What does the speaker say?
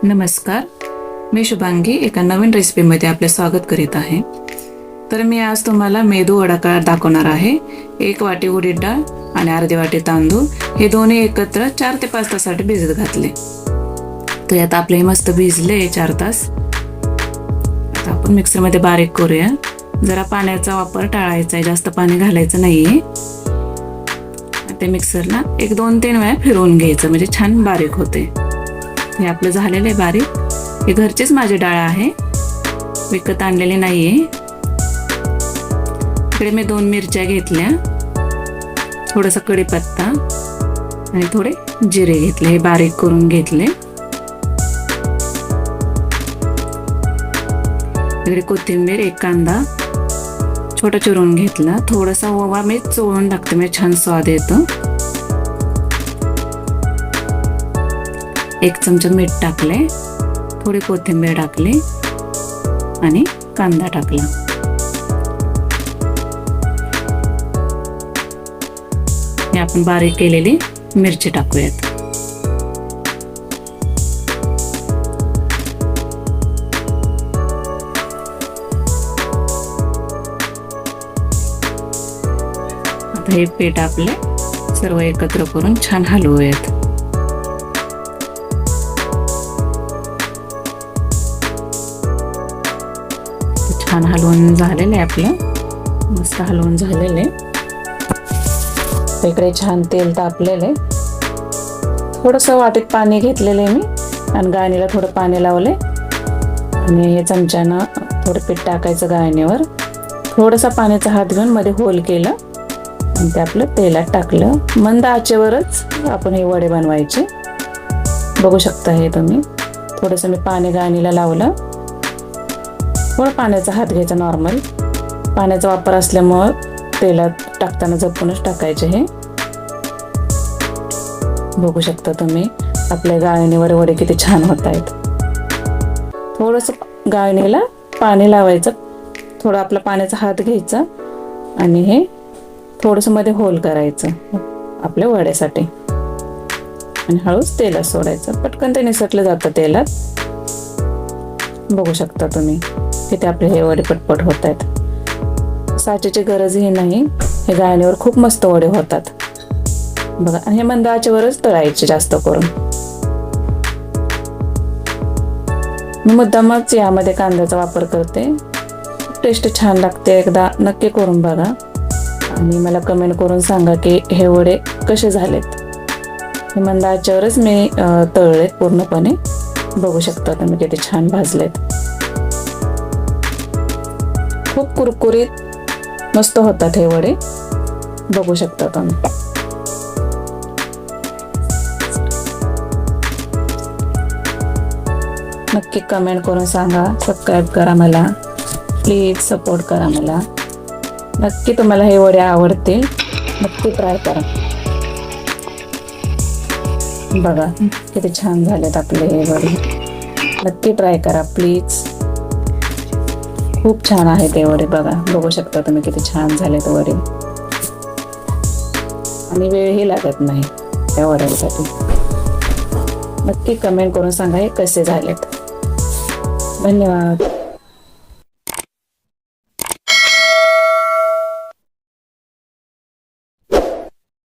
नमस्कार, मी शुभांगी एका नवीन रेसिपीमध्ये आपले स्वागत करीत आहे. तर मी आज तुम्हाला मेदू वडा दाखवणार आहे. 1 वाटी उडीद डाळ आणि अर्धी वाटी तांदूळ हे दोन्ही एकत्र 4 ते 5 तासासाठी भिजत घातले. तर यात आपले मस्त भिजले 4 तास. आता आपण मिक्सरमध्ये बारीक करूया. जरा पाण्याचा वापर टाळायचा आहे, जास्त पाणी घालायचं नाहीये. ते मिक्सरला 1-2-3 वेळा फिरवून घ्यायचं म्हणजे छान बारीक होते. हे आपलं झालेलं आहे बारीक. हे घरचीच माझी डाळ आहे, विकत आणलेली नाहीये. इकडे मी 2 मिरच्या घेतल्या, थोडासा कढीपत्ता आणि थोडे जिरे घेतले, हे बारीक करून घेतले. इकडे कोथिंबीर, 1 कांदा छोटा चिरून घेतला. थोडासा ओवा मी चोळून टाकते, म्हणजे छान स्वाद येतो. 1 चमचा मीठ टाकले, थोडी कोथिंबीर टाकली आणि कांदा टाकला. हे आपण बारीक केलेली मिरची टाकूयात. आता हे पीठ आपले सर्व एकत्र करून छान हलवूयात. छान हलवून झालेलं आहे आपलं, मस्त हलवून झालेलं आहे. इकडे छान तेल तापलेलं आहे. थोडंसं वाटीत पाणी घेतलेलं आहे मी आणि गाळणीला थोडं पाणी लावले आणि हे चमच्यानं थोडं पीठ टाकायचं गाळणीवर. थोडंसं पाण्याचा हात घेऊन मध्ये होल केलं आणि ते आपलं तेलात टाकलं. मंद आचेवरच आपण हे वडे बनवायचे. बघू शकता हे तुम्ही. थोडंसं मी पाणी गाळणीला लावलं. थोडं पाण्याचा हात घ्यायचा नॉर्मल. पाण्याचा वापर असल्यामुळं तेलात टाकताना जपूनच टाकायचे. हे बघू शकता तुम्ही आपल्या गाळणीवर वडे किती छान होत आहेत. थोडंसं गाळणीला पाणी लावायचं, थोडं आपला पाण्याचा हात घ्यायचा आणि हे थोडंसं मध्ये होल करायचं आपल्या वड्यासाठी आणि हळूच तेलात सोडायचं. पटकन ते निसटलं जातं तेलात. बघू शकता तुम्ही किती आपले हे वडे पटपट होत आहेत. साचेची गरजही नाही. हे गाळणीवर खूप मस्त वडे होतात बघा. आणि हे मंद आचेवरच तळायचे जास्त करून. मी मुद्दामच यामध्ये कांद्याचा वापर करते. टेस्ट छान लागते. एकदा नक्की करून बघा आणि मला कमेंट करून सांगा की हे वडे कसे झालेत. हे मंद आचेवरच मी तळलेत पूर्णपणे. बघू शकता तुम्ही किती छान भाजलेत. खूप कुरकुरीत मस्त होतात हे वडे. बघू शकता तुम्ही. नक्की कमेंट करून सांगा. सबस्क्राईब करा मला, प्लीज सपोर्ट करा मला. नक्की तुम्हाला हे वडे आवडतील. नक्की ट्राय करा. बघा किती छान झालेत आपले हे वडे. नक्की ट्राय करा प्लीज. खूप छान आहेत हे वडे बघा. बघू शकता तुम्ही किती छान झालेत वडे आणि वेळही लागत नाही त्या वड्यांसाठी. नक्की कमेंट करून सांगा हे कसे झालेत. धन्यवाद.